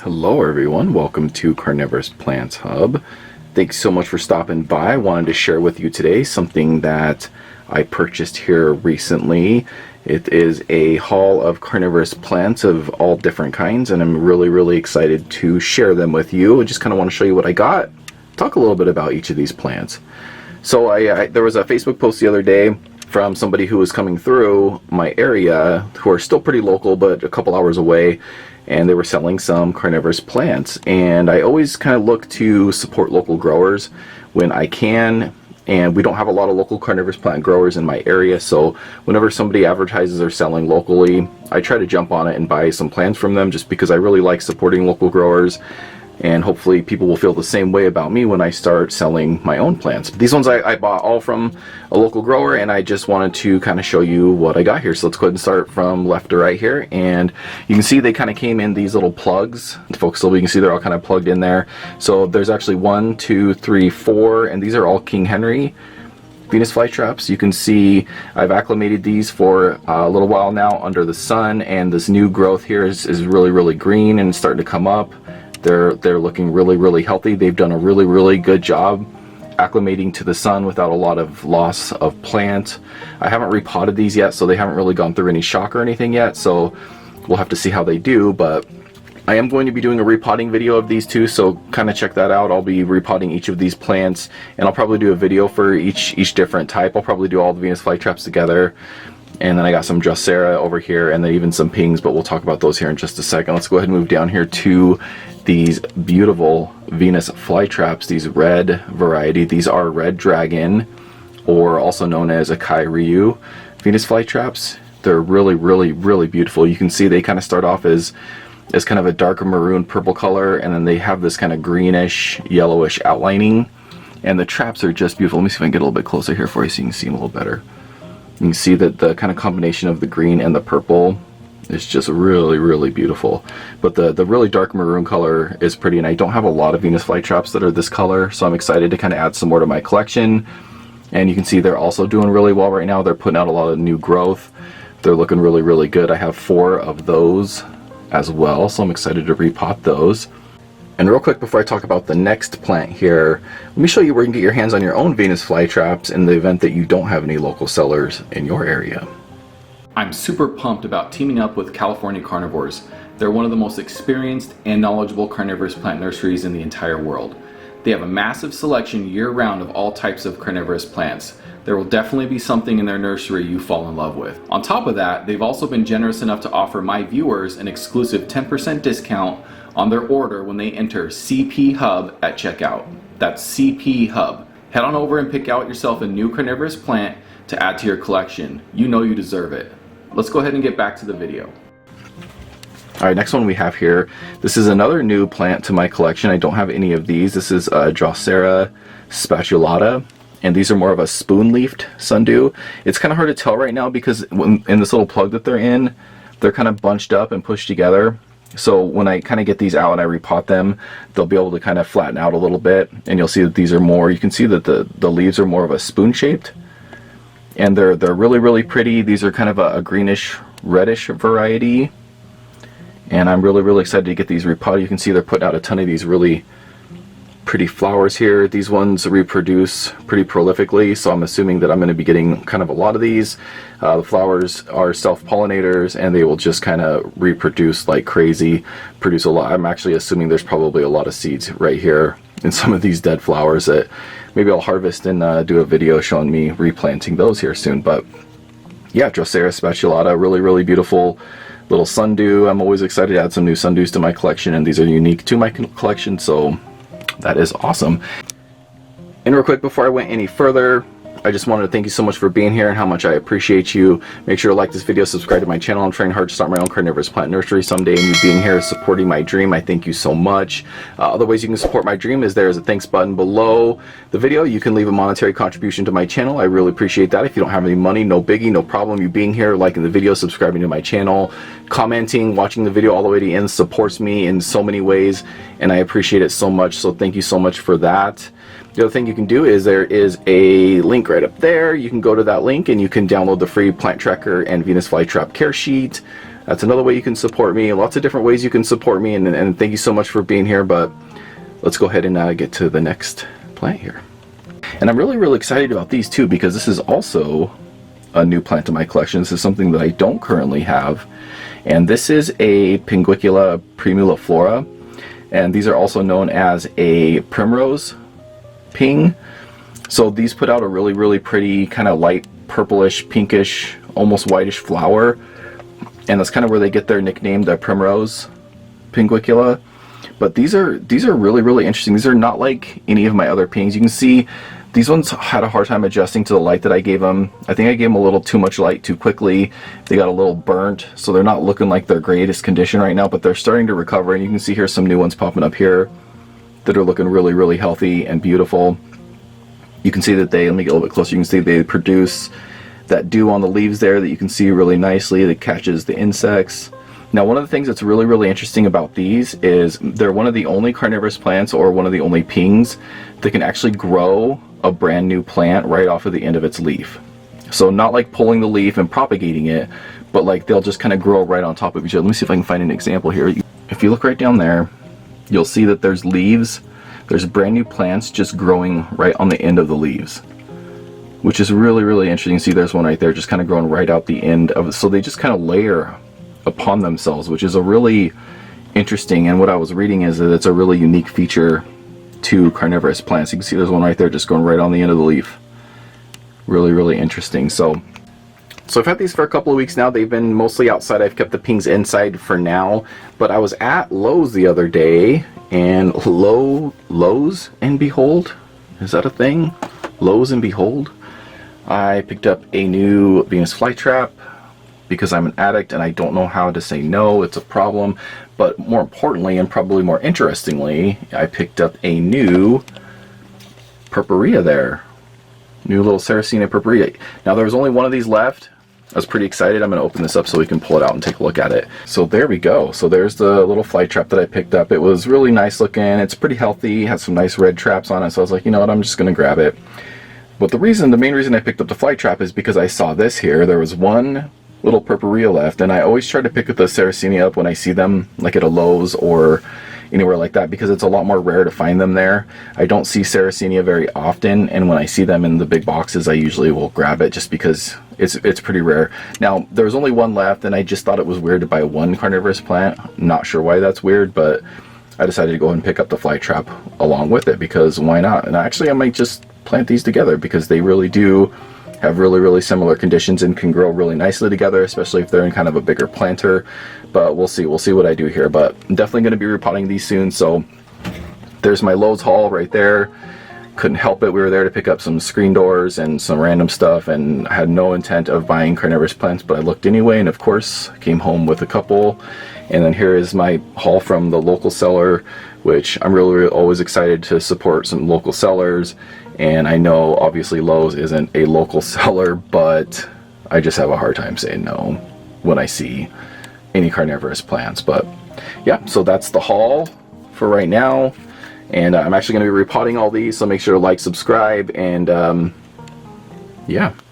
Hello everyone, welcome to Carnivorous Plants Hub. Thanks so much for stopping by. I wanted to share with you today something that I purchased here recently. It is a haul of carnivorous plants of all different kinds, and I'm really excited to share them with you. I just kind of want to show you what I got, talk a little bit about each of these plants. So there was a Facebook post the other day from somebody who was coming through my area, who are still pretty local but a couple hours away, and they were selling some carnivorous plants. And I always kind of look to support local growers when I can, and we don't have a lot of local carnivorous plant growers in my area, so whenever somebody advertises they're selling locally, I try to jump on it and buy some plants from them, just because I really like supporting local growers. And hopefully people will feel the same way about me when I start selling my own plants. These ones I bought all from a local grower, and I just wanted to kind of show you what I got here. So let's go ahead and start from left to right here. And you can see they kind of came in these little plugs. Folks, so you can see they're all kind of plugged in there. So there's actually 1, 2, 3, 4, and these are all King Henry Venus flytraps. You can see I've acclimated these for a little while now under the sun, and this new growth here is really green and starting to come up. They're looking really healthy. They've done a really good job acclimating to the sun without a lot of loss of plant. I haven't repotted these yet, so they haven't really gone through any shock or anything yet, so we'll have to see how they do. But I am going to be doing a repotting video of these two, so kind of check that out. I'll be repotting each of these plants, and I'll probably do a video for each different type. I'll probably do all the Venus flytraps together. And then I got some Drosera over here, and then even some pings, but we'll talk about those here in just a second. Let's go ahead and move down here to these beautiful Venus flytraps, these red variety. These are Red Dragon, or also known as Akai Ryu Venus flytraps. They're really beautiful. You can see they kind of start off as kind of a darker maroon purple color, and then they have this kind of greenish yellowish outlining, and the traps are just beautiful. Let me see if I can get a little bit closer here for you so you can see them a little better. You can see that the kind of combination of the green and the purple is just really beautiful. But the really dark maroon color is pretty, and I don't have a lot of Venus flytraps that are this color, so I'm excited to kind of add some more to my collection. And you can see they're also doing really well right now. They're putting out a lot of new growth. They're looking really good. I have 4 of those as well, so I'm excited to repot those. And real quick before I talk about the next plant here, let me show you where you can get your hands on your own Venus flytraps in the event that you don't have any local sellers in your area. I'm super pumped about teaming up with California Carnivores. They're one of the most experienced and knowledgeable carnivorous plant nurseries in the entire world. They have a massive selection year-round of all types of carnivorous plants. There will definitely be something in their nursery you fall in love with. On top of that, they've also been generous enough to offer my viewers an exclusive 10% discount on their order when they enter CP Hub at checkout. That's CP Hub. Head on over and pick out yourself a new carnivorous plant to add to your collection. You know you deserve it. Let's go ahead and get back to the video. Alright, next one we have here. This is another new plant to my collection. I don't have any of these. This is Drosera spatulata, and these are more of a spoon-leafed sundew. It's kind of hard to tell right now because in this little plug that they're in, they're kind of bunched up and pushed together. So when I kind of get these out and I repot them, they'll be able to kind of flatten out a little bit, and you'll see that these are more, you can see that the leaves are more of a spoon shaped, and they're really pretty. These are kind of a greenish reddish variety, and I'm really excited to get these repotted. You can see they're putting out a ton of these really pretty flowers here. These ones reproduce pretty prolifically, so I'm assuming that I'm going to be getting kind of a lot of these. The flowers are self-pollinators, and they will just kind of reproduce like crazy, produce a lot. I'm actually assuming there's probably a lot of seeds right here in some of these dead flowers that maybe I'll harvest and do a video showing me replanting those here soon. But yeah, Drosera spatulata, really beautiful little sundew. I'm always excited to add some new sundews to my collection, and these are unique to my collection, so that is awesome. And real quick before I went any further, I just wanted to thank you so much for being here and how much I appreciate you. Make sure to like this video, subscribe to my channel. I'm trying hard to start my own carnivorous plant nursery someday, and you being here is supporting my dream. I thank you so much. Other ways you can support my dream is there's a thanks button below the video. You can leave a monetary contribution to my channel. I really appreciate that. If you don't have any money, no biggie, no problem. You being here, liking the video, subscribing to my channel, commenting, watching the video all the way to the end supports me in so many ways, and I appreciate it so much. So thank you so much for that. The other thing you can do is there is a link right up there. You can go to that link and you can download the free plant tracker and Venus flytrap care sheet. That's another way you can support me. Lots of different ways you can support me, and thank you so much for being here. But let's go ahead and get to the next plant here. And I'm really excited about these too, because this is also a new plant in my collection. This is something that I don't currently have, and this is a Pinguicula primuliflora, and these are also known as a primrose ping. So these put out a really pretty kind of light purplish, pinkish, almost whitish flower, and that's kind of where they get their nickname, the primrose Pinguicula. But these are really interesting. These are not like any of my other pings. You can see these ones had a hard time adjusting to the light that I gave them. I think I gave them a little too much light too quickly. They got a little burnt, so they're not looking like their greatest condition right now, but they're starting to recover. And you can see here some new ones popping up here that are looking really healthy and beautiful. You can see that let me get a little bit closer, you can see they produce that dew on the leaves there that you can see really nicely that catches the insects. Now, one of the things that's really interesting about these is they're one of the only carnivorous plants, or one of the only pings, that can actually grow a brand new plant right off of the end of its leaf. So not like pulling the leaf and propagating it, but like they'll just kind of grow right on top of each other. Let me see if I can find an example here. If you look right down there, you'll see that there's leaves. There's brand new plants just growing right on the end of the leaves, which is really interesting. See, there's one right there just kind of growing right out the end of it. So they just kind of layer upon themselves, which is a really interesting, and what I was reading is that it's a really unique feature to carnivorous plants. You can see there's one right there just going right on the end of the leaf. Really interesting. So I've had these for a couple of weeks now. They've been mostly outside. I've kept the pings inside for now, but I was at Lowe's the other day, and Lowe's and Behold, is that a thing? Lowe's and Behold, I picked up a new Venus Flytrap because I'm an addict and I don't know how to say no. It's a problem. But more importantly, and probably more interestingly, I picked up a new purpurea there. New little Sarracenia purpurea. Now, there was only one of these left. I was pretty excited. I'm going to open this up so we can pull it out and take a look at it. So there we go. So there's the little Flytrap that I picked up. It was really nice looking. It's pretty healthy. Has some nice red traps on it. So I was like, you know what, I'm just going to grab it. But the main reason I picked up the Flytrap is because I saw this here. There was one little purpurea left, and I always try to pick the Sarracenia up when I see them, like at a Lowe's or anywhere like that, because it's a lot more rare to find them there. I don't see Sarracenia very often, and when I see them in the big boxes, I usually will grab it just because it's pretty rare. Now, there was only one left, and I just thought it was weird to buy one carnivorous plant. Not sure why that's weird, but I decided to go ahead and pick up the Flytrap along with it, because why not? And actually, I might just plant these together, because they really do have really similar conditions and can grow really nicely together, especially if they're in kind of a bigger planter. But we'll see what I do here. But I'm definitely going to be repotting these soon. So there's my Lowe's haul right there. Couldn't help it. We were there to pick up some screen doors and some random stuff, and I had no intent of buying carnivorous plants, but I looked anyway, and of course came home with a couple. And then here is my haul from the local seller, which I'm really always excited to support some local sellers. And I know obviously Lowe's isn't a local seller, but I just have a hard time saying no when I see any carnivorous plants. But yeah, so that's the haul for right now. And I'm actually going to be repotting all these, so make sure to like, subscribe, and yeah.